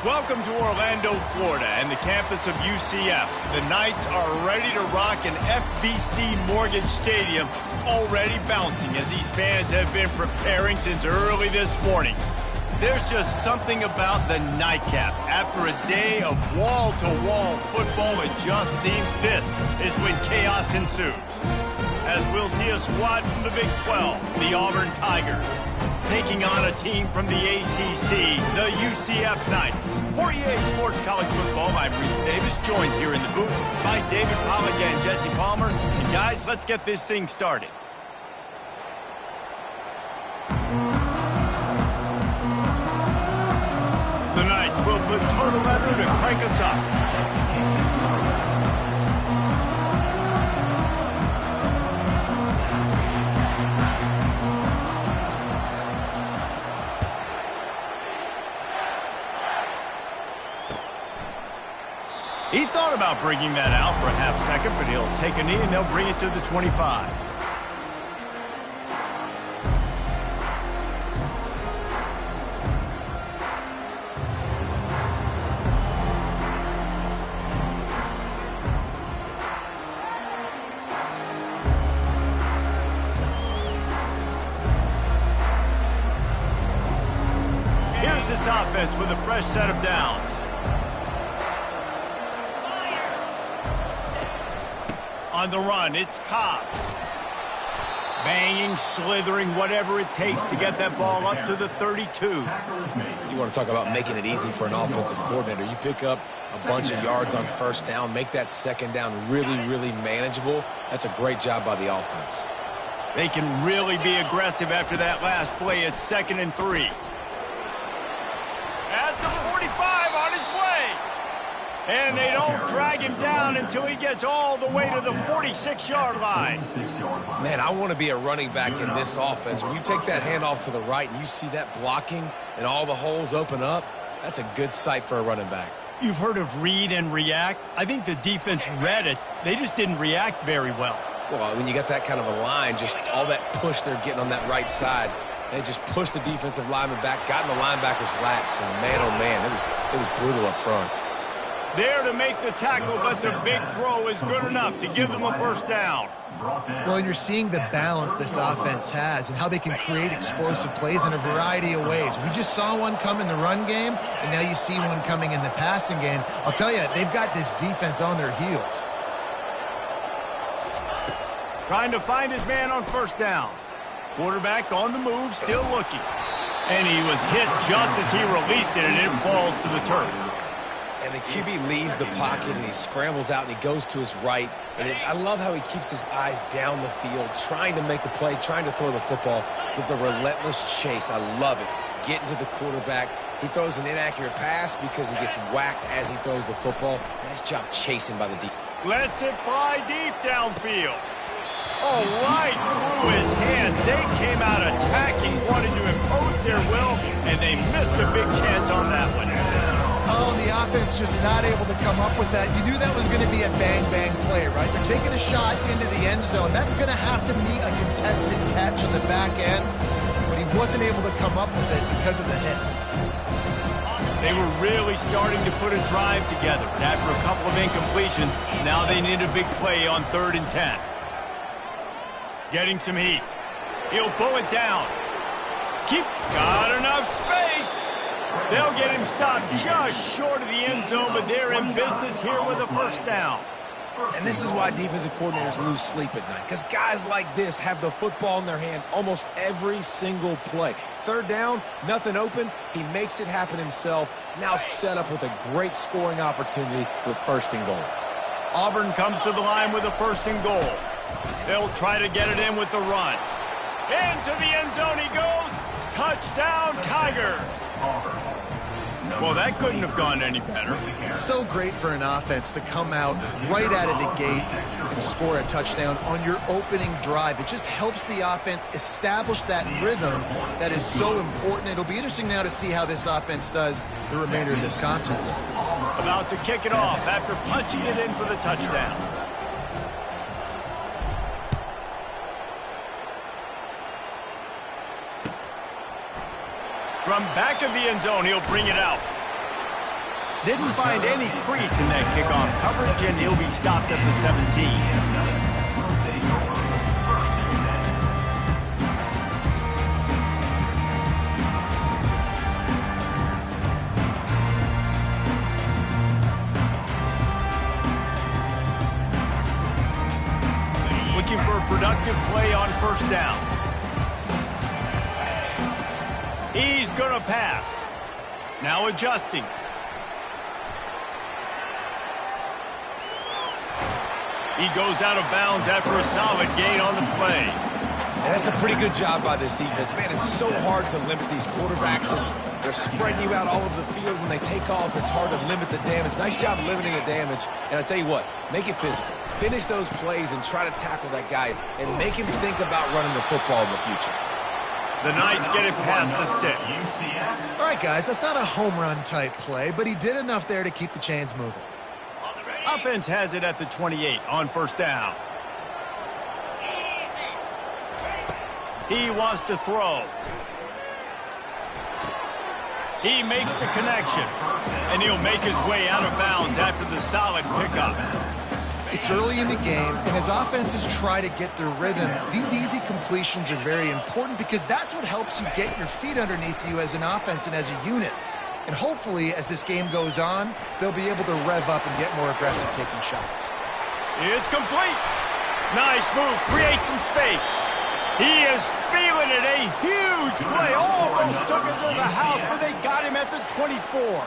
Welcome to Orlando, Florida, and the campus of UCF. The Knights are ready to rock an FBC Mortgage Stadium, already bouncing as these fans have been preparing since early this morning. There's just something about the nightcap. After a day of wall-to-wall football, it just seems this is when chaos ensues. As we'll see a squad from the Big 12, the Auburn Tigers, taking on a team from the ACC, the UCF Knights. For EA Sports College Football, I'm Reese Davis, joined here in the booth by David Pollack and Jesse Palmer. And guys, let's get this thing started. The Knights will put total leather to crank us up. He thought about bringing that out for a half second, but he'll take a knee and they'll bring it to the 25. Here's this offense with a fresh set of downs. On the run, it's Cobb. Banging, slithering, whatever it takes to get that ball up to the 32. You want to talk about making it easy for an offensive coordinator. You pick up a bunch of yards on first down, make that second down really, really manageable. That's a great job by the offense. They can really be aggressive after that last play. It's 2nd and 3. At the 45 on his way. And they don't drag him down until he gets all the way to the 46-yard line. Man, I want to be a running back in this offense. When you take that handoff to the right and you see that blocking and all the holes open up, that's a good sight for a running back. You've heard of read and react. I think the defense read it. They just didn't react very well. Well, when you got that kind of a line, just all that push they're getting on that right side, they just pushed the defensive lineman back, got in the linebacker's laps, and man, oh man, it was brutal up front. There to make the tackle, but the big throw is good enough to give them a first down. Well, and you're seeing the balance this offense has and how they can create explosive plays in a variety of ways. We just saw one come in the run game, and now you see one coming in the passing game. I'll tell you, they've got this defense on their heels. Trying to find his man on first down. Quarterback on the move, still looking. And he was hit just as he released it, and it falls to the turf. And the QB leaves the pocket, and he scrambles out, and he goes to his right. And I love how he keeps his eyes down the field, trying to make a play, trying to throw the football with the relentless chase. I love it. Getting to the quarterback. He throws an inaccurate pass because he gets whacked as he throws the football. Nice job chasing by the deep. Lets it fly deep downfield. Oh, right through his hands. They came out attacking, wanting to impose their will, and they missed a big chance on that one. Oh, the offense just not able to come up with that. You knew that was going to be a bang-bang play, right? They're taking a shot into the end zone. That's going to have to be a contested catch on the back end, but he wasn't able to come up with it because of the hit. They were really starting to put a drive together, but after a couple of incompletions, now they need a big play on 3rd and 10. Getting some heat. He'll pull it down. Got enough space. They'll get him stopped just short of the end zone, but they're in business here with a first down. And this is why defensive coordinators lose sleep at night, because guys like this have the football in their hand almost every single play. 3rd down, nothing open. He makes it happen himself. Now set up with a great scoring opportunity with 1st and goal. Auburn comes to the line with a 1st and goal. They'll try to get it in with the run. Into the end zone he goes. Touchdown, Tigers. Well, that couldn't have gone any better. It's so great for an offense to come out right out of the gate and score a touchdown on your opening drive. It just helps the offense establish that rhythm that is so important. It'll be interesting now to see how this offense does the remainder of this contest. About to kick it off after punching it in for the touchdown. From back of the end zone, he'll bring it out. Didn't find any crease in that kickoff coverage, and he'll be stopped at the 17. Looking for a productive play on first down. He's going to pass. Now adjusting. He goes out of bounds after a solid gain on the play. And that's a pretty good job by this defense. Man, it's so hard to limit these quarterbacks, and they're spreading you out all over the field. When they take off, it's hard to limit the damage. Nice job limiting the damage. And I tell you what, make it physical. Finish those plays and try to tackle that guy and make him think about running the football in the future. The Knights get it past the sticks. All right, guys, that's not a home run type play, but he did enough there to keep the chains moving. Offense has it at the 28 on first down. He wants to throw. He makes the connection, and he'll make his way out of bounds after the solid pickup. It's early in the game, and as offenses try to get their rhythm, these easy completions are very important because that's what helps you get your feet underneath you as an offense and as a unit. And hopefully, as this game goes on, they'll be able to rev up and get more aggressive taking shots. It's complete. Nice move. Create some space. He is feeling it. A huge play. Almost took it to the house, but they got him at the 24.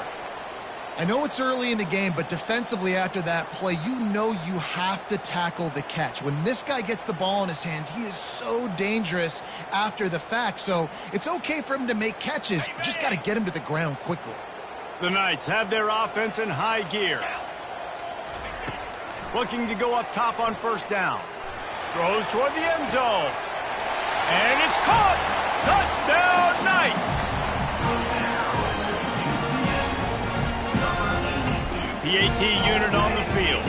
I know it's early in the game, but defensively after that play, you know you have to tackle the catch. When this guy gets the ball in his hands, he is so dangerous after the fact. So it's okay for him to make catches. You just got to get him to the ground quickly. The Knights have their offense in high gear. Looking to go up top on first down. Throws toward the end zone. And it's caught! Touchdown, Knights! PAT unit on the field.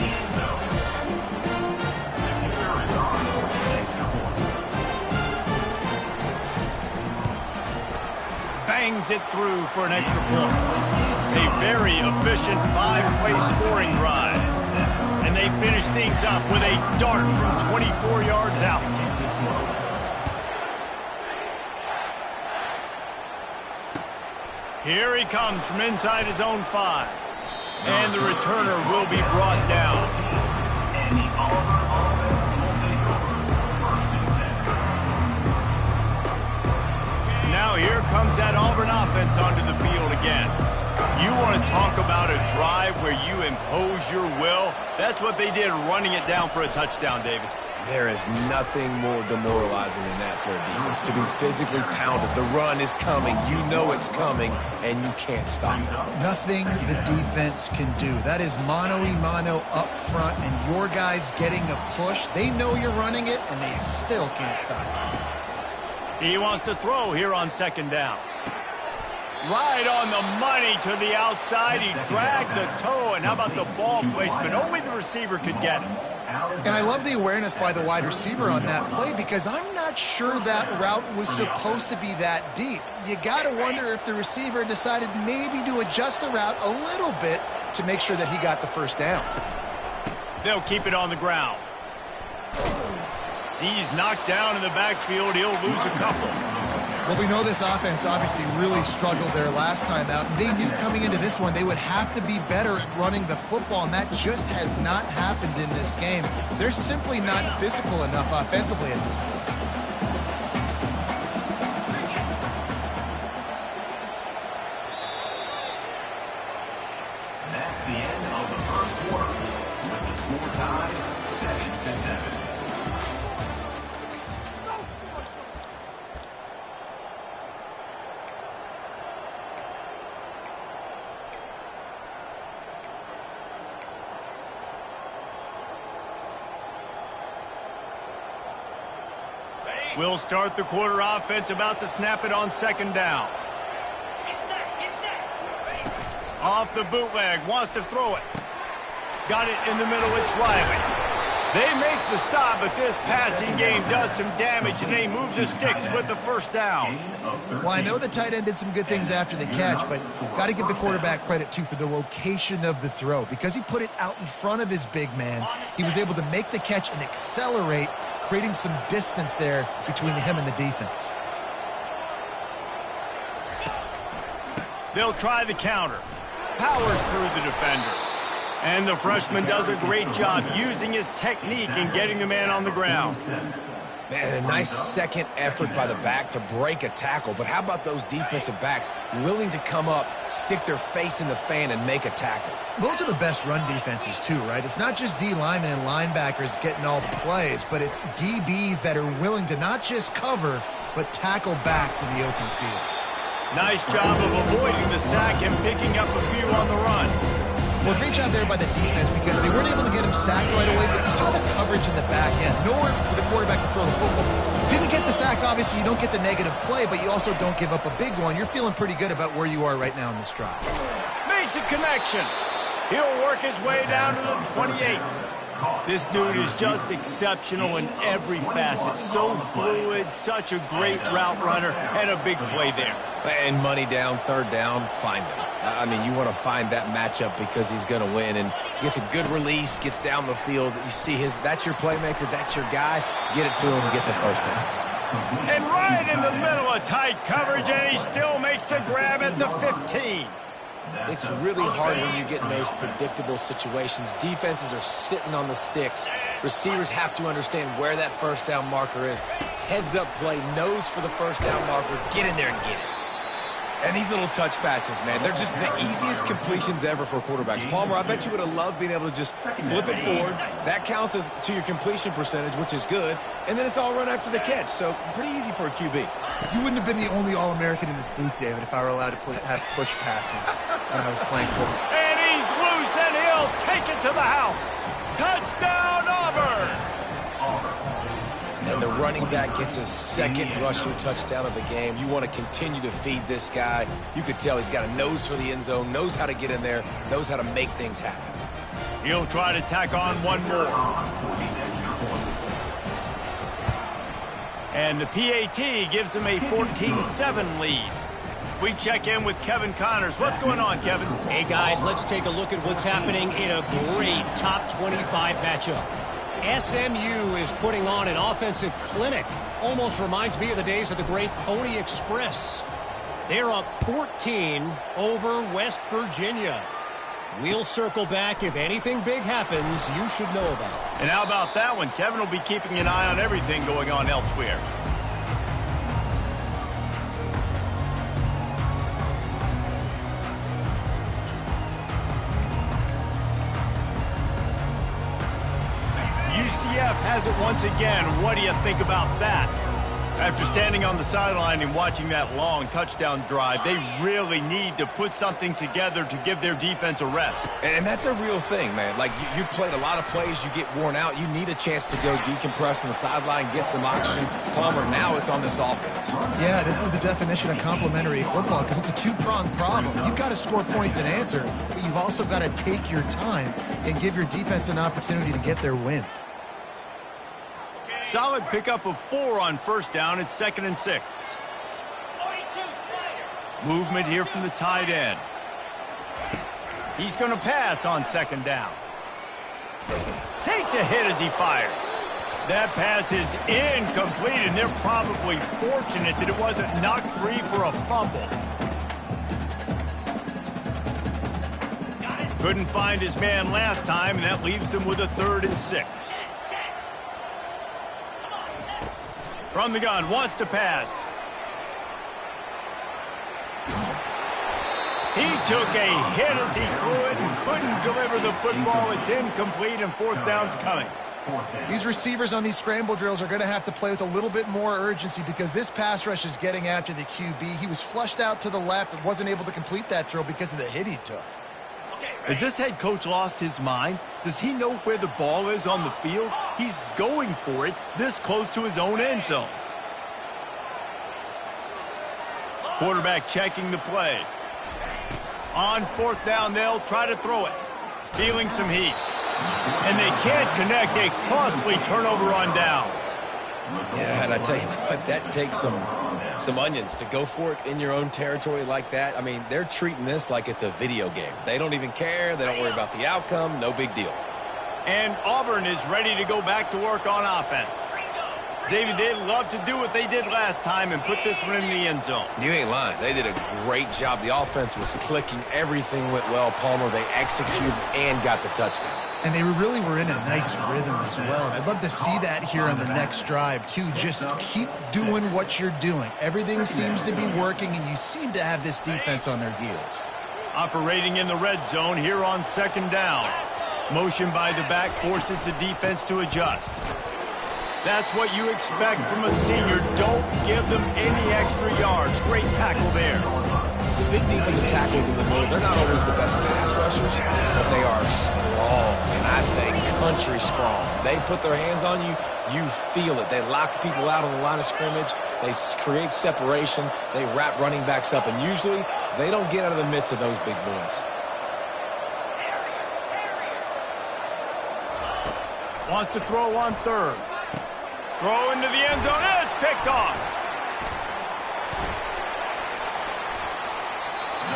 Bangs it through for an extra point. A very efficient 5-play scoring drive. And they finish things up with a dart from 24 yards out. Here he comes from inside his own 5. And the returner will be brought down. Now here comes that Auburn offense onto the field again. You want to talk about a drive where you impose your will? That's what they did, running it down for a touchdown, David. There is nothing more demoralizing than that for a defense, to be physically pounded. The run is coming. You know it's coming, and you can't stop it. Nothing the defense can do. That is mano-a-mano up front, and your guys getting a push. They know you're running it, and they still can't stop it. He wants to throw here on second down. Right on the money to the outside. He dragged the toe, and how about the ball placement? Only the receiver could get it. And I love the awareness by the wide receiver on that play because I'm not sure that route was supposed to be that deep. You got to wonder if the receiver decided maybe to adjust the route a little bit to make sure that he got the first down. They'll keep it on the ground. He's knocked down in the backfield. He'll lose a couple. Well, we know this offense obviously really struggled there last time out. They knew coming into this one they would have to be better at running the football, and that just has not happened in this game. They're simply not physical enough offensively at this point. That's the end of the first quarter. With the score tied 7-7. We'll start the quarter. Offense about to snap it on second down. Off the bootleg, wants to throw it. Got it in the middle, it's Riley. They make the stop, but this passing game does some damage, and they move the sticks with the first down. Well, I know the tight end did some good things after the catch, but got to give the quarterback credit, too, for the location of the throw. Because he put it out in front of his big man, he was able to make the catch and accelerate, creating some distance there between him and the defense. They'll try the counter. Powers through the defender. And the freshman does a great job using his technique and getting the man on the ground. Man, a nice second effort by the back to break a tackle. But how about those defensive backs willing to come up, stick their face in the fan, and make a tackle? Those are the best run defenses, too, right? It's not just D linemen and linebackers getting all the plays, but it's DBs that are willing to not just cover, but tackle backs in the open field. Nice job of avoiding the sack and picking up a few on the run. Well, great job there by the defense because they weren't able to get him sacked right away, but you saw the coverage in the back end. Nowhere for the quarterback to throw the football. Didn't get the sack, obviously. You don't get the negative play, but you also don't give up a big one. You're feeling pretty good about where you are right now in this drive. Makes a connection. He'll work his way down to the 28. This dude is just exceptional in every facet. So fluid, such a great route runner, and a big play there. And money down, third down, find him. I mean, you want to find that matchup because he's going to win. And gets a good release, gets down the field. You see that's your playmaker, that's your guy. Get it to him, get the first down. And right in the middle of tight coverage, and he still makes the grab at the 15. It's really hard when you get in those predictable situations. Defenses are sitting on the sticks. Receivers have to understand where that first down marker is. Heads up play, nose for the first down marker. Get in there and get it. And these little touch passes, man, they're just the easiest completions ever for quarterbacks. Palmer, I bet you would have loved being able to just flip it forward. That counts as to your completion percentage, which is good. And then it's all run after the catch. So pretty easy for a QB. You wouldn't have been the only All-American in this booth, David, if I were allowed to have push passes when I was playing football. And he's loose, and he'll take it to the house. Touchdown, Auburn! And the running back gets his second rushing touchdown of the game. You want to continue to feed this guy. You could tell he's got a nose for the end zone, knows how to get in there, knows how to make things happen. He'll try to tack on one more. And the PAT gives him a 14-7 lead. We check in with Kevin Connors. What's going on, Kevin? Hey, guys, let's take a look at what's happening in a great top 25 matchup. SMU is putting on an offensive clinic. Almost reminds me of the days of the great Pony Express. They're up 14 over West Virginia. We'll circle back. If anything big happens, you should know about it. And how about that one? Kevin will be keeping an eye on everything going on elsewhere. UCF has it once again. What do you think about that? After standing on the sideline and watching that long touchdown drive, they really need to put something together to give their defense a rest. And that's a real thing, man. Like, you played a lot of plays, you get worn out, you need a chance to go decompress on the sideline, get some oxygen. Palmer, now it's on this offense. Yeah, this is the definition of complementary football because it's a two-pronged problem. You've got to score points and answer, but you've also got to take your time and give your defense an opportunity to get their win. Solid pickup of 4 on first down. It's 2nd and 6. Movement here from the tight end. He's going to pass on 2nd down. Takes a hit as he fires. That pass is incomplete, and they're probably fortunate that it wasn't knocked free for a fumble. Couldn't find his man last time, and that leaves him with a 3rd and 6. From the gun, wants to pass. He took a hit as he threw it and couldn't deliver the football. It's incomplete, and 4th down's coming. These receivers on these scramble drills are going to have to play with a little bit more urgency because this pass rush is getting after the QB. He was flushed out to the left and wasn't able to complete that throw because of the hit he took. Has this head coach lost his mind? Does he know where the ball is on the field? He's going for it this close to his own end zone. Quarterback checking the play. On 4th down, they'll try to throw it. Feeling some heat. And they can't connect a costly turnover on downs. Yeah, and I tell you what, that takes some onions to go for it in your own territory like that. I mean, they're treating this like it's a video game. They don't even care. They don't worry about the outcome. No big deal. And Auburn is ready to go back to work on offense. David, they'd love to do what they did last time and put this one in the end zone. You ain't lying. They did a great job. The offense was clicking. Everything went well. Palmer, they executed and got the touchdown. And they really were in a nice rhythm as well. I'd love to see that here on the next drive, too. Just keep doing what you're doing. Everything seems to be working, and you seem to have this defense on their heels. Operating in the red zone here on second down. Motion by the back forces the defense to adjust. That's what you expect from a senior. Don't give them any extra yards. Great tackle there. The big defensive tackles in the middle, they're not always the best pass rushers, but they are strong, and I say country strong. They put their hands on you, you feel it. They lock people out on the line of scrimmage. They create separation. They wrap running backs up, and usually they don't get out of the midst of those big boys. Wants to throw on third. Throw into the end zone. It's picked off.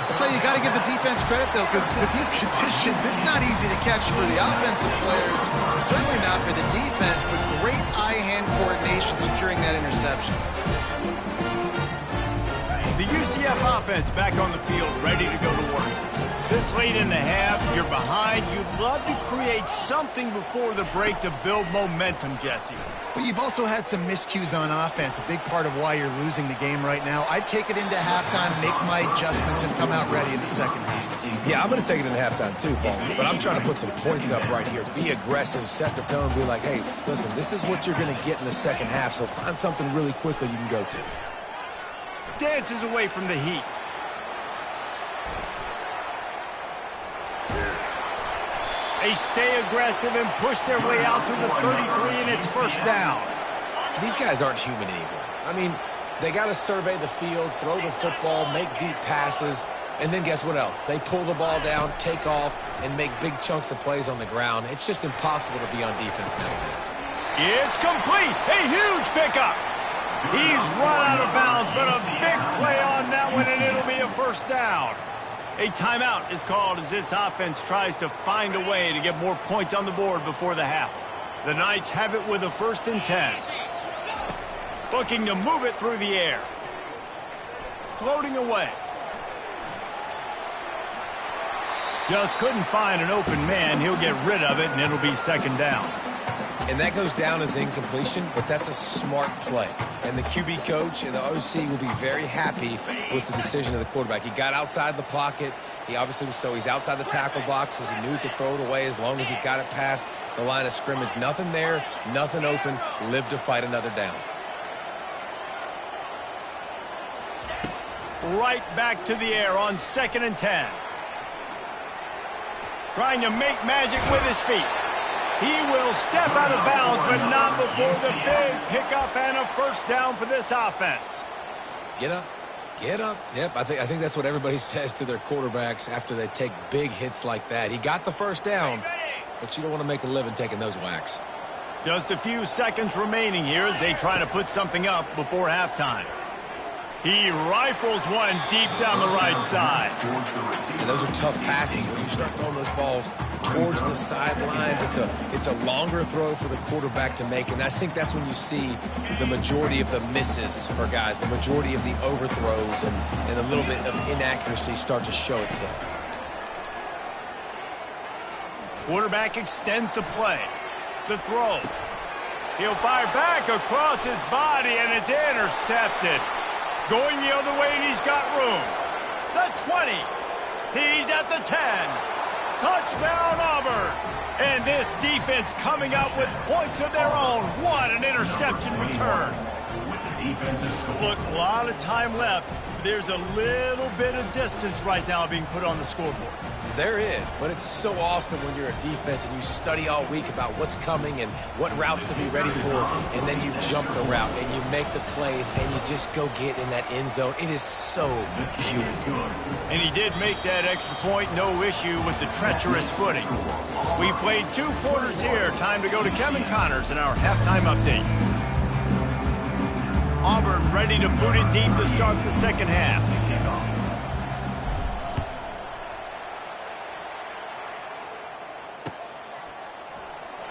I'll tell you, you got to give the defense credit, though, because with these conditions, it's not easy to catch for the offensive players. Certainly not for the defense, but great eye-hand coordination securing that interception. The UCF offense back on the field, ready to go to work. This late in the half, you're behind. You'd love to create something before the break to build momentum, Jesse. But you've also had some miscues on offense, a big part of why you're losing the game right now. I'd take it into halftime, make my adjustments, and come out ready in the second half. Yeah, I'm going to take it into halftime too, Paul. But I'm trying to put some points up right here. Be aggressive, set the tone, be like, hey, listen, this is what you're going to get in the second half, so find something really quickly you can go to. Dances away from the heat. They stay aggressive and push their way out to the 33, and it's first down. These guys aren't human anymore. I mean, they got to survey the field, throw the football, make deep passes, and then guess what else? They pull the ball down, take off, and make big chunks of plays on the ground. It's just impossible to be on defense nowadays. It's complete. A huge pickup. He's run out of bounds, but a big play on that one, and it'll be a first down. A timeout is called as this offense tries to find a way to get more points on the board before the half. The Knights have it with a 1st and 10. Looking to move it through the air. Floating away. Just couldn't find an open man. He'll get rid of it, and it'll be second down. And that goes down as incompletion, but that's a smart play. And the QB coach and the OC will be very happy with the decision of the quarterback. He got outside the pocket. He obviously he's outside the tackle boxes. He knew he could throw it away as long as he got it past the line of scrimmage. Nothing there, nothing open. Live to fight another down. Right back to the air on 2nd and 10. Trying to make magic with his feet. He will step out of bounds, but not before the big pickup and a first down for this offense. Get up. Get up. Yep, I think that's what everybody says to their quarterbacks after they take big hits like that. He got the first down, but you don't want to make a living taking those whacks. Just a few seconds remaining here as they try to put something up before halftime. He rifles one deep down the right side. And those are tough passes when you start throwing those balls towards the sidelines. It's a longer throw for the quarterback to make, and I think that's when you see the majority of the misses for guys, the majority of the overthrows and a little bit of inaccuracy start to show itself. Quarterback extends the play. The throw. He'll fire back across his body, and it's intercepted. Going the other way, and he's got room. The 20. He's at the 10. Touchdown, Auburn. And this defense coming out with points of their own. What an interception return. Look, a lot of time left. There's a little bit of distance right now being put on the scoreboard. There is, but it's so awesome when you're a defense and you study all week about what's coming and what routes to be ready for, and then you jump the route and you make the plays and you just go get in that end zone. It is so beautiful. And he did make that extra point, no issue with the treacherous footing. We played 2 quarters here. Time to go to Kevin Connors in our halftime update. Auburn ready to boot it deep to start the second half.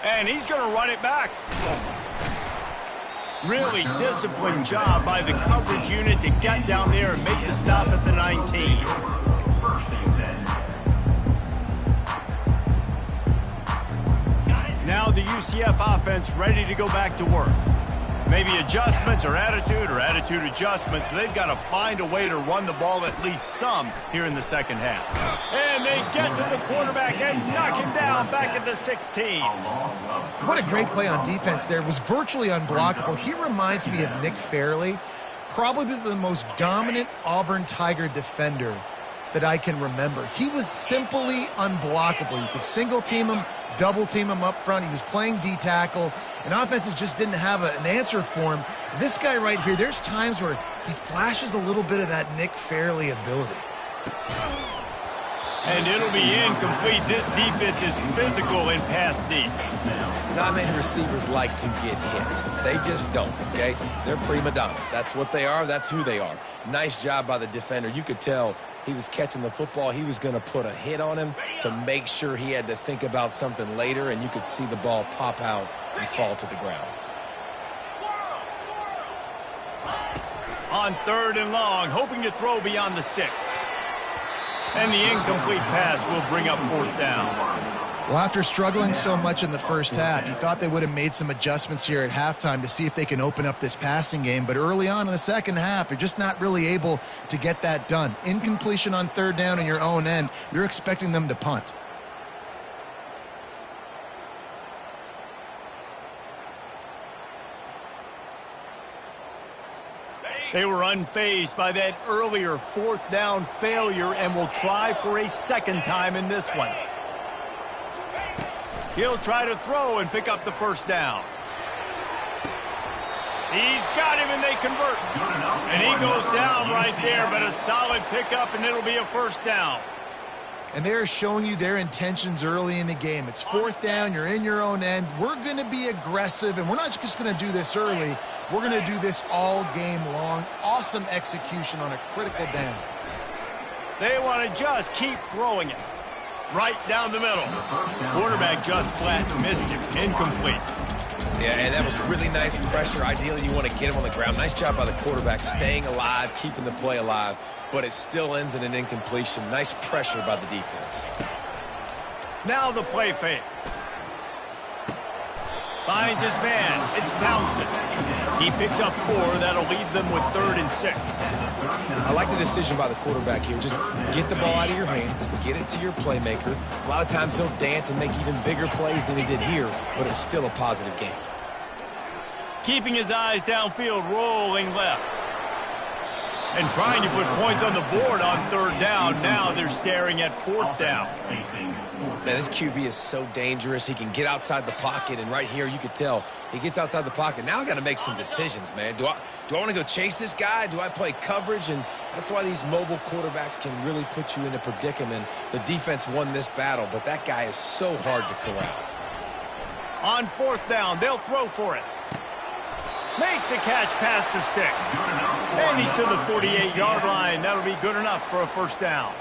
And he's going to run it back. Really disciplined job by the coverage unit to get down there and make the stop at the 19. Now the UCF offense ready to go back to work. Maybe adjustments or attitude adjustments, but they've got to find a way to run the ball at least some here in the second half. And they get to the quarterback and knock him down back at the 16. What a great play on defense there. It was virtually unblockable. He reminds me of Nick Fairley, probably the most dominant Auburn Tiger defender that I can remember. He was simply unblockable. You could single team him, double team him up front. He was playing D-tackle, and offenses just didn't have an answer for him. This guy right here, there's times where he flashes a little bit of that Nick Fairley ability. And it'll be incomplete. This defense is physical and pass deep. Not many receivers like to get hit. They just don't, okay? They're prima donnas. That's what they are. That's who they are. Nice job by the defender. You could tell he was catching the football. He was going to put a hit on him to make sure he had to think about something later, and you could see the ball pop out and fall to the ground. On 3rd and long, hoping to throw beyond the sticks. And the incomplete pass will bring up 4th down. Well, after struggling so much in the first half, you thought they would have made some adjustments here at halftime to see if they can open up this passing game. But early on in the second half, they're just not really able to get that done. Incompletion on 3rd down in your own end, you're expecting them to punt. They were unfazed by that earlier 4th down failure and will try for a second time in this one. He'll try to throw and pick up the 1st down. He's got him and they convert. And he goes down right there, but a solid pickup and it'll be a 1st down. And they're showing you their intentions early in the game. It's 4th down, you're in your own end. We're going to be aggressive, and we're not just going to do this early. We're going to do this all game long. Awesome execution on a critical down. They want to just keep throwing it. Right down the middle. Quarterback just flat missed him. Incomplete. Yeah, and that was really nice pressure. Ideally, you want to get him on the ground. Nice job by the quarterback staying alive, keeping the play alive, but it still ends in an incompletion. Nice pressure by the defense. Now the play fake. Finds his man. It's Townsend. He picks up 4. That'll leave them with 3rd and 6. I like the decision by the quarterback here. Just get the ball out of your hands, get it to your playmaker. A lot of times he'll dance and make even bigger plays than he did here, but it's still a positive game. Keeping his eyes downfield, rolling left. And trying to put points on the board on 3rd down. Now they're staring at 4th down. Man, this QB is so dangerous. He can get outside the pocket, and right here you could tell he gets outside the pocket. Now I got to make some decisions, man. Do I want to go chase this guy? Do I play coverage? And that's why these mobile quarterbacks can really put you in a predicament. The defense won this battle, but that guy is so hard to corral. On 4th down, they'll throw for it. Makes the catch past the sticks. And he's to the 48-yard line. That'll be good enough for a 1st down.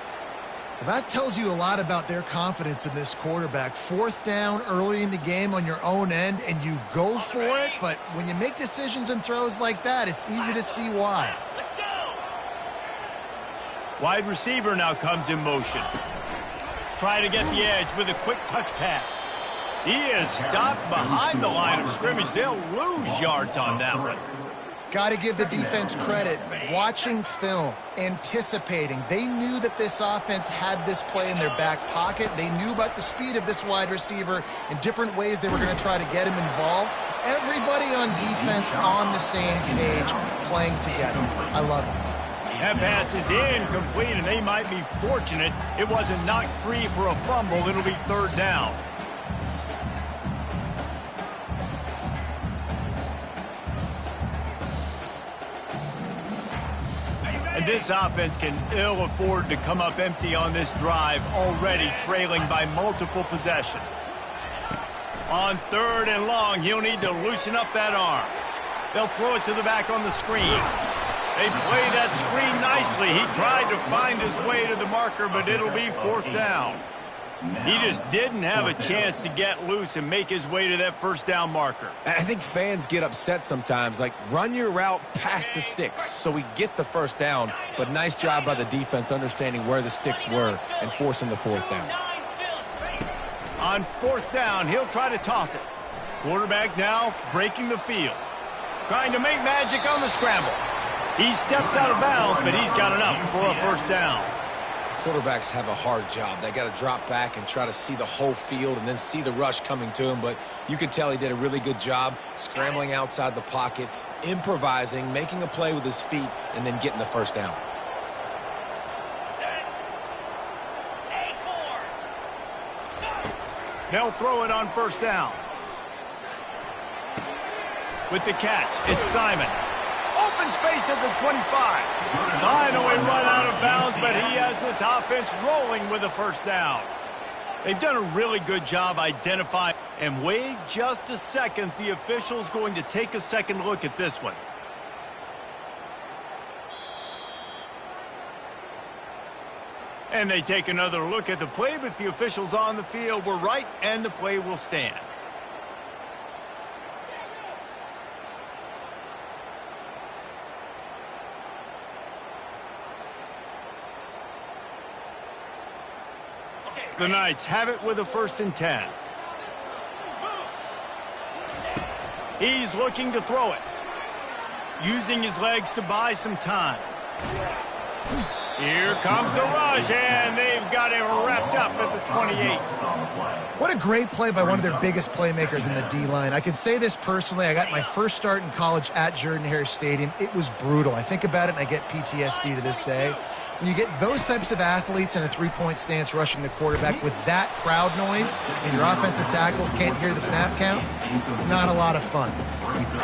Well, that tells you a lot about their confidence in this quarterback. 4th down early in the game on your own end, and you go for it. But when you make decisions and throws like that, it's easy to see why. Let's go. Wide receiver now comes in motion. Try to get the edge with a quick touch pass. He is stopped behind the line of scrimmage. They'll lose yards on that one. Got to give the defense credit. Watching film, anticipating. They knew that this offense had this play in their back pocket. They knew about the speed of this wide receiver and different ways they were going to try to get him involved. Everybody on defense on the same page, playing together. I love it. That pass is incomplete, and they might be fortunate it wasn't knocked free for a fumble. It'll be third down. And this offense can ill afford to come up empty on this drive, already trailing by multiple possessions. On third and long, he'll need to loosen up that arm. They'll throw it to the back on the screen. They played that screen nicely. He tried to find his way to the marker, but it'll be fourth down. He just didn't have a chance to get loose and make his way to that first down marker. I think fans get upset sometimes, like run your route past the sticks so we get the first down, but nice job by the defense understanding where the sticks were and forcing the fourth down. On fourth down, he'll try to toss it. Quarterback now breaking the field, trying to make magic on the scramble. He steps out of bounds, but he's got enough for a first down. Quarterbacks have a hard job. They got to drop back and try to see the whole field and then see the rush coming to him. But you could tell he did a really good job scrambling outside the pocket, improvising, making a play with his feet, and then getting the first down. They'll throw it on first down. With the catch, it's Simon. Open space at the 25. Finally run out of bounds, but he has this offense rolling with a first down. They've done a really good job identifying. And wait just a second. The official's going to take a second look at this one. And they take another look at the play, but the officials on the field were right, and the play will stand. The Knights have it with a 1st and 10. He's looking to throw it, using his legs to buy some time. Here comes the rush, and they've got him wrapped up at the 28. What a great play by one of their biggest playmakers in the D-line. I can say this personally. I got my first start in college at Jordan-Hare Stadium. It was brutal. I think about it, and I get PTSD to this day. When you get those types of athletes in a three-point stance rushing the quarterback with that crowd noise and your offensive tackles can't hear the snap count, it's not a lot of fun.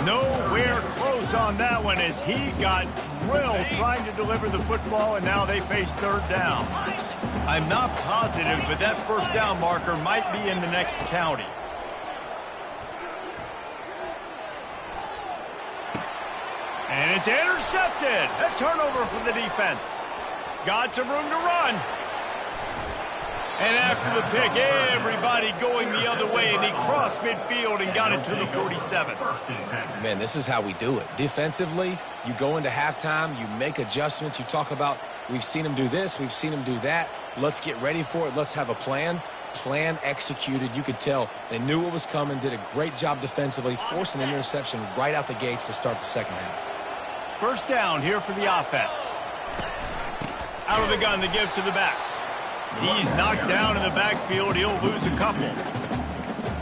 Nowhere close on that one as he got drilled trying to deliver the football, and now they face third down. I'm not positive, but that first down marker might be in the next county. And it's intercepted. A turnover for the defense. Got some room to run. And after the pick, everybody going the other way, and he crossed midfield and got it to the 47. Man, this is how we do it. Defensively, you go into halftime, you make adjustments. You talk about, we've seen him do this, we've seen him do that. Let's get ready for it. Let's have a plan. Plan executed. You could tell they knew what was coming, did a great job defensively, forcing an interception right out the gates to start the second half. First down here for the offense. Out of the gun, the give to the back. He's knocked down in the backfield. He'll lose a couple.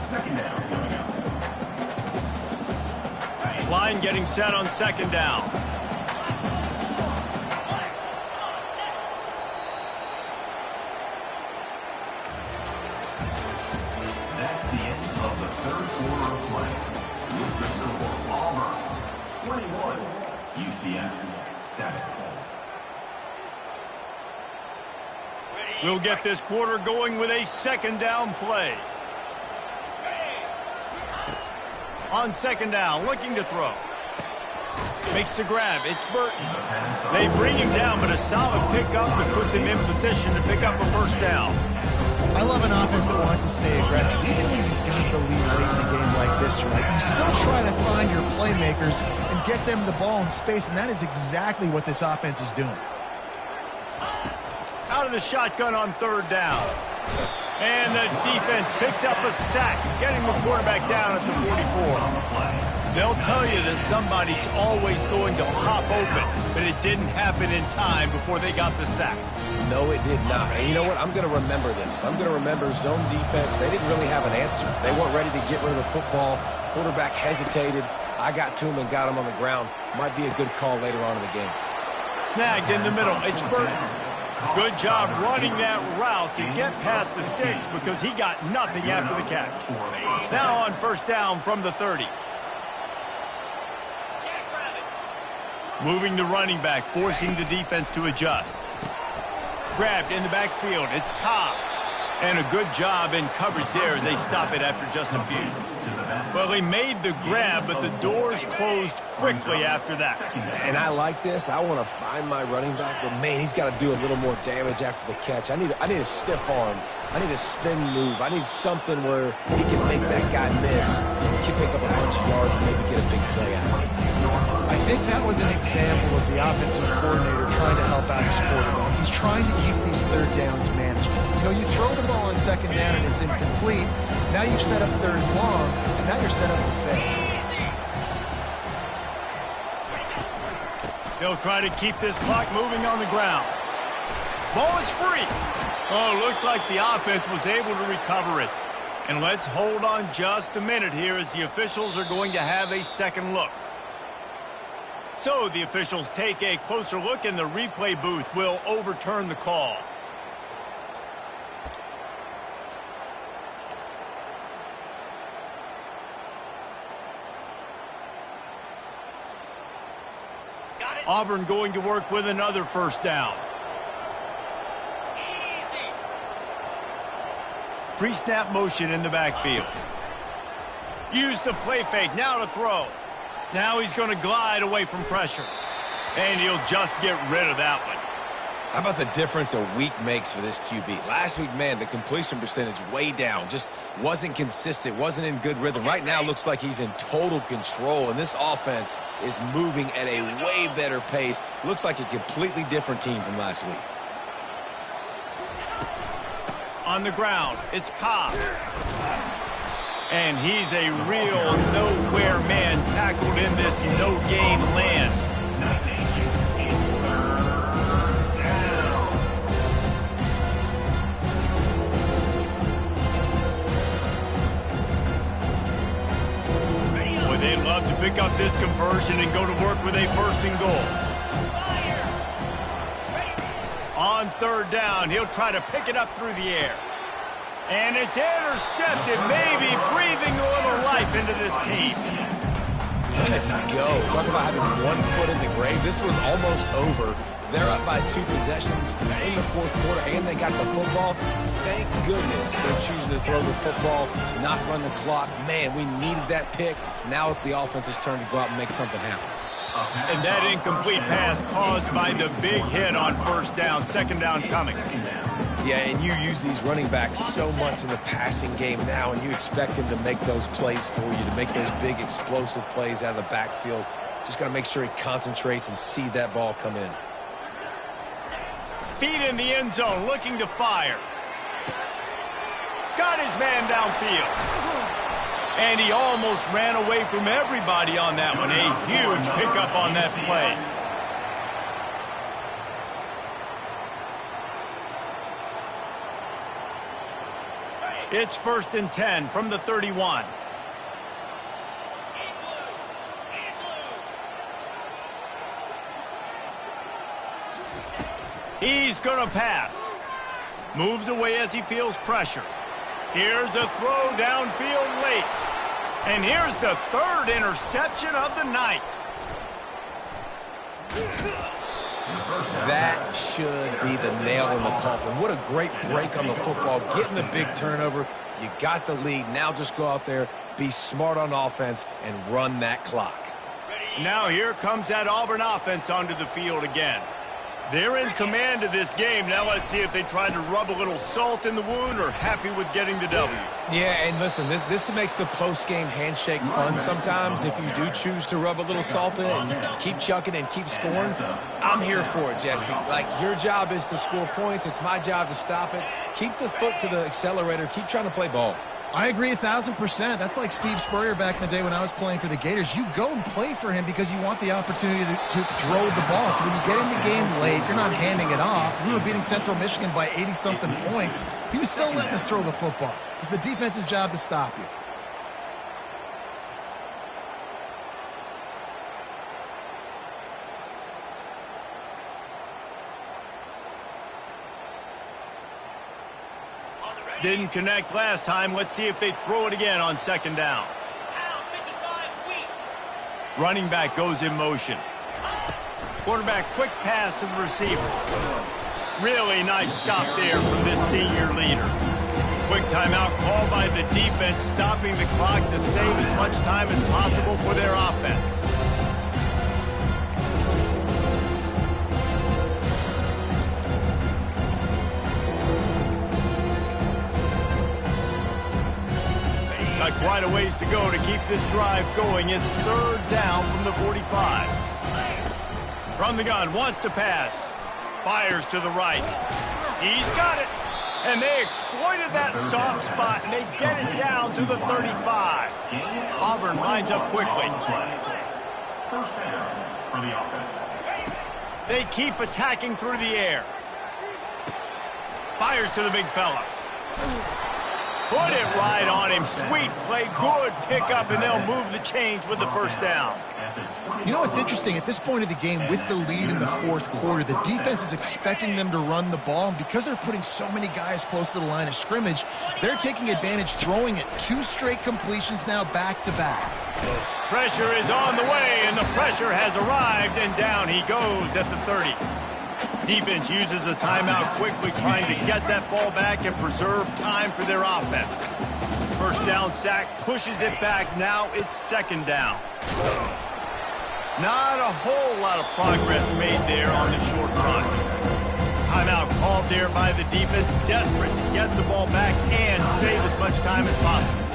Second down. Line getting set on second down. That's the end of the third quarter of play. With the score, Auburn 21, UCF 7. We'll get this quarter going with a second down play. On second down, looking to throw. Makes the grab. It's Burton. They bring him down, but a solid pickup to put them in position to pick up a first down. I love an offense that wants to stay aggressive. Even when you've got the lead late in a game like this, right, you still try to find your playmakers and get them the ball in space, and that is exactly what this offense is doing. Out of the shotgun on third down. And the defense picks up a sack, getting the quarterback down at the 44. They'll tell you that somebody's always going to pop open, but it didn't happen in time before they got the sack. No, it did not. And you know what? I'm going to remember this. I'm going to remember zone defense. They didn't really have an answer. They weren't ready to get rid of the football. Quarterback hesitated. I got to him and got him on the ground. Might be a good call later on in the game. Snagged in the middle. It's Burton. Good job running that route to get past the sticks because he got nothing after the catch. Now on first down from the 30. Moving the running back, forcing the defense to adjust. Grabbed in the backfield. It's Cobb. And a good job in coverage there as they stop it after just a few. Well, he made the grab, but the doors closed quickly after that. And I like this. I want to find my running back, but, man, he's got to do a little more damage after the catch. I need a stiff arm. I need a spin move. I need something where he can make that guy miss and can pick up a bunch of yards and maybe get a big play out of it. I think that was an example of the offensive coordinator trying to help out his quarterback. He's trying to keep these third downs manageable. You know, you throw the ball on second down and it's incomplete. Now you've set up third and long, and now you're set up to fail. They'll try to keep this clock moving on the ground. Ball is free. Oh, looks like the offense was able to recover it. And let's hold on just a minute here as the officials are going to have a second look. So the officials take a closer look and the replay booth will overturn the call. Auburn going to work with another first down. Pre-snap motion in the backfield. Use the play fake, now to throw. Now he's going to glide away from pressure. And he'll just get rid of that one. How about the difference a week makes for this QB? Last week, man, the completion percentage way down. Just wasn't consistent, wasn't in good rhythm. Right now, looks like he's in total control, and this offense is moving at a way better pace. Looks like a completely different team from last week. On the ground, it's Cobb. And he's a real nowhere man tackled in this no-game land. Boy, they'd love to pick up this conversion and go to work with a first and goal. On third down, he'll try to pick it up through the air. And it's intercepted, maybe breathing a little life into this team. Let's go. Talk about having 1 foot in the grave. This was almost over. They're up by 2 possessions in the fourth quarter, and they got the football. Thank goodness they're choosing to throw the football, not run the clock. Man, we needed that pick. Now it's the offense's turn to go out and make something happen. And that incomplete pass caused by the big hit on first down, second down coming. Yeah, and you use these running backs so much in the passing game now, and you expect him to make those plays for you, to make those big explosive plays out of the backfield. Just got to make sure he concentrates and see that ball come in. Feet in the end zone, looking to fire. Got his man downfield. And he almost ran away from everybody on that one. A huge pickup on that play. It's 1st and 10 from the 31. He's going to pass. Moves away as he feels pressure. Here's a throw downfield late. And here's the 3rd interception of the night. That should be the nail in the coffin. What a great break on the football. Getting the big turnover. You got the lead. Now just go out there, be smart on offense, and run that clock. Now here comes that Auburn offense onto the field again. They're in command of this game. Now let's see if they try to rub a little salt in the wound or happy with getting the W. Yeah, and listen, this makes the post-game handshake fun sometimes. If you do choose to rub a little salt in it and keep chucking and keep scoring, I'm here for it, Jesse. Like, your job is to score points. It's my job to stop it. Keep the foot to the accelerator. Keep trying to play ball. I agree 1,000%. That's like Steve Spurrier back in the day when I was playing for the Gators. You go and play for him because you want the opportunity to throw the ball. So when you get in the game late, you're not handing it off. We were beating Central Michigan by 80-something points. He was still letting us throw the football. It's the defense's job to stop you. Didn't connect last time. Let's see if they throw it again on second down. Running back goes in motion. Quarterback, quick pass to the receiver. Really nice stop there from this senior leader. Quick timeout called by the defense, stopping the clock to save as much time as possible for their offense. Got quite a ways to go to keep this drive going. It's third down from the 45. From the gun, wants to pass. Fires to the right. He's got it. And they exploited that soft spot, and they get it down to the 35. Auburn lines up quickly. First down for the offense. They keep attacking through the air. Fires to the big fella. Put it right on him. Sweet play, good pickup, and they'll move the chains with the first down. You know what's interesting? At this point of the game, with the lead in the fourth quarter, the defense is expecting them to run the ball, and because they're putting so many guys close to the line of scrimmage, they're taking advantage, throwing it 2 straight completions now back-to-back. Pressure is on the way, and the pressure has arrived, and down he goes at the 30. Defense uses a timeout quickly, trying to get that ball back and preserve time for their offense. First down sack, pushes it back. Now it's second down. Not a whole lot of progress made there on the short run. Timeout called there by the defense, desperate to get the ball back and save as much time as possible.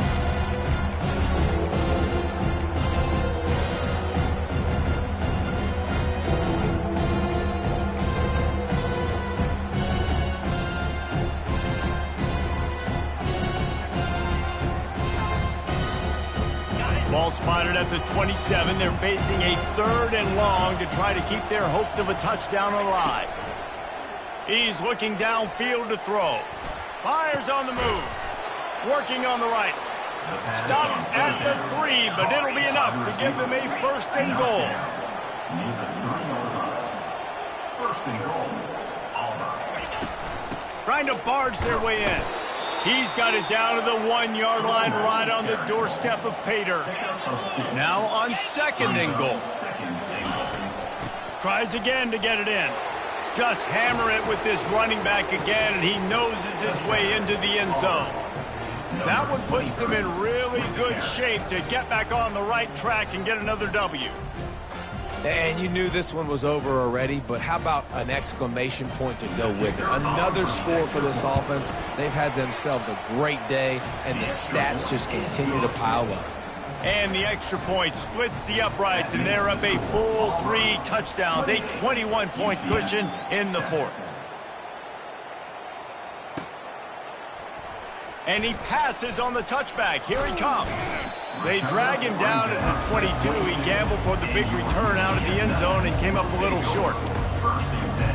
Ball spotted at the 27. They're facing a third and long to try to keep their hopes of a touchdown alive. He's looking downfield to throw. Fires on the move. Working on the right. Stopped at the 3, but it'll be enough to give them a first and goal. First and goal. Auburn. Trying to barge their way in. He's got it down to the 1-yard line, right on the doorstep of Pater. Now on second and goal. Tries again to get it in. Just hammer it with this running back again, and he noses his way into the end zone. That one puts them in really good shape to get back on the right track and get another W. And you knew this one was over already, but how about an exclamation point to go with it? Another score for this offense. They've had themselves a great day, and the stats just continue to pile up. And the extra point splits the uprights, and they're up a full 3 touchdowns, a 21-point cushion in the fourth. And he passes on the touchback. Here he comes. They drag him down at the 22. He gambled for the big return out of the end zone and came up a little short. First and 10.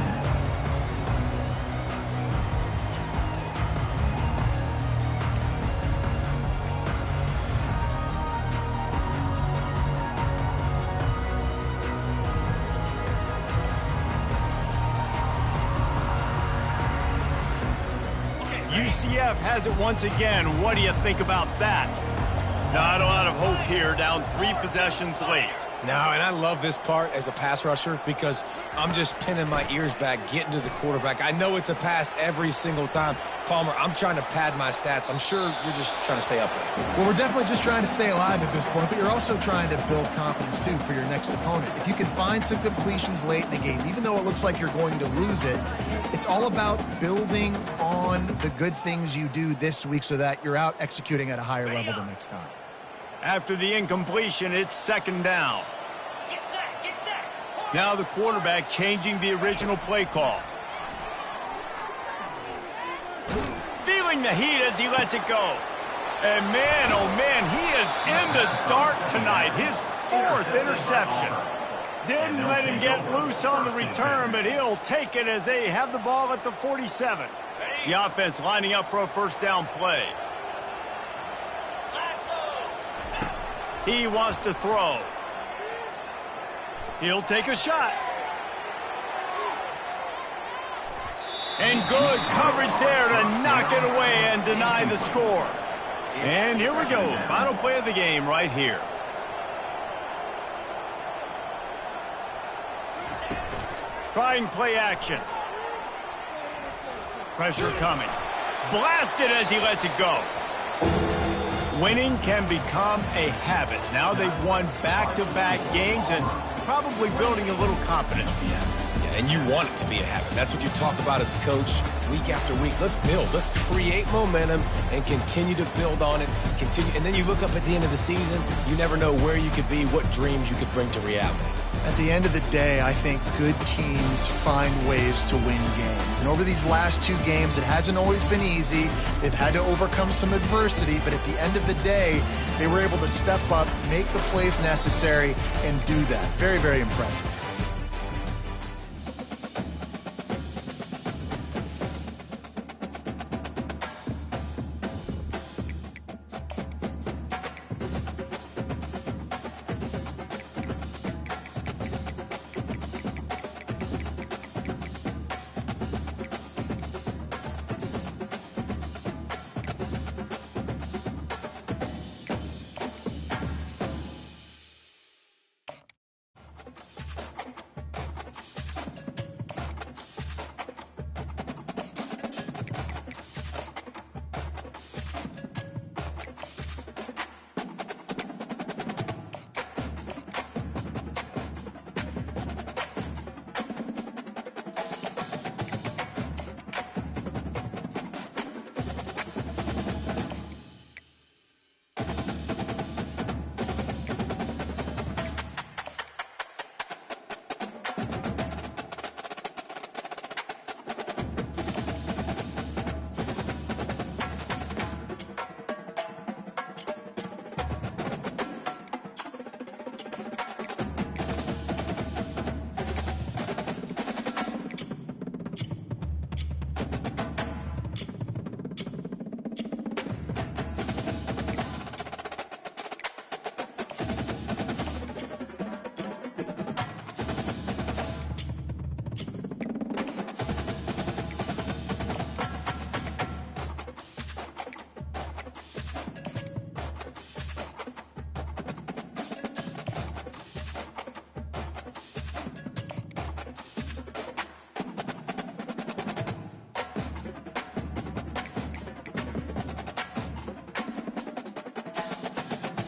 UCF has it once again. What do you think about that? Not a lot of hope here, down 3 possessions late. No, and I love this part as a pass rusher because I'm just pinning my ears back, getting to the quarterback. I know it's a pass every single time. Palmer, I'm trying to pad my stats. I'm sure you're just trying to stay upright. Well, we're definitely just trying to stay alive at this point, but you're also trying to build confidence, too, for your next opponent. If you can find some completions late in the game, even though it looks like you're going to lose it, it's all about building on the good things you do this week so that you're out executing at a higher level the next time. After the incompletion, it's second down. Now the quarterback changing the original play call. Feeling the heat as he lets it go. And man, oh man, he is in the dark tonight. His 4th interception. Didn't let him get loose on the return, but he'll take it as they have the ball at the 47. The offense lining up for a first down play. He wants to throw. He'll take a shot. And good coverage there to knock it away and deny the score. And here we go. Final play of the game right here. Trying play action. Pressure coming. Blasted as he lets it go. Winning can become a habit. Now they've won back-to-back games and probably building a little confidence. Yeah, and you want it to be a habit. That's what you talk about as a coach week after week. Let's build. Let's create momentum and continue to build on it. And then you look up at the end of the season, you never know where you could be, what dreams you could bring to reality. At the end of the day, I think good teams find ways to win games. And over these last 2 games, it hasn't always been easy. They've had to overcome some adversity, but at the end of the day, they were able to step up, make the plays necessary, and do that. Very, very impressive.